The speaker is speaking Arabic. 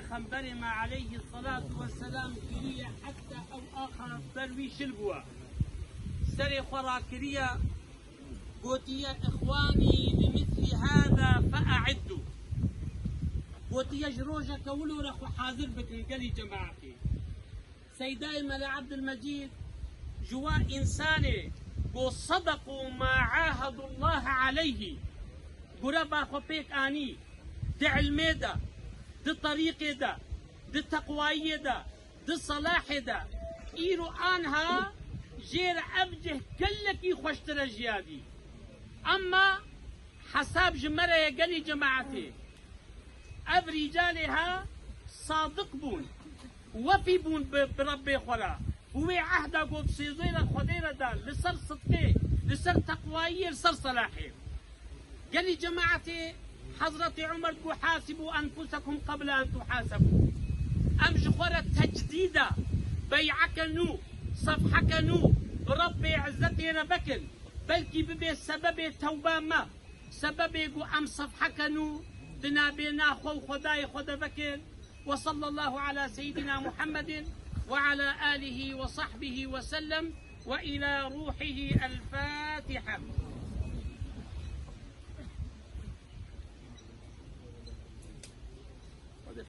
پیغمبر ما عليه الصلاة والسلام كريه حتى أو آخر درويش البوا سري خورا كريه قوتي إخواني لمثل هذا فأعدوا قوتي جروجة كولو رخو حاضر بكن قالي جماعتي سيداي ملا عبد المجيد جوا إنساني قو صدقوا ما عاهدوا الله عليه قرابا خو بيك آني دي علمي دا دي طريقي دا دي تقوائي دا دي صلاحي دا إيرو آنها جير أبجه كلكي خوشتر جيادي أما حساب جمرة يقلي جماعتي أب رجالها صادق بون وفي بون بربي خلا وي عهدا قد سيزير خدير دا لسر صدقي لسر تقوائي لسر صلاحي قالي جماعتي حضرة عمر قو حاسبوا أنفسكم قبل أن تحاسبوا أمج خورة تجديدا بيعك نو صفحك نو ربي عزتي نبكن بلكي ببي سبب توبة ما سبب قو أم صفحك نو دنا بينا خو خداي خدا بكن وصلى الله على سيدنا محمد وعلى آله وصحبه وسلم وإلى روحه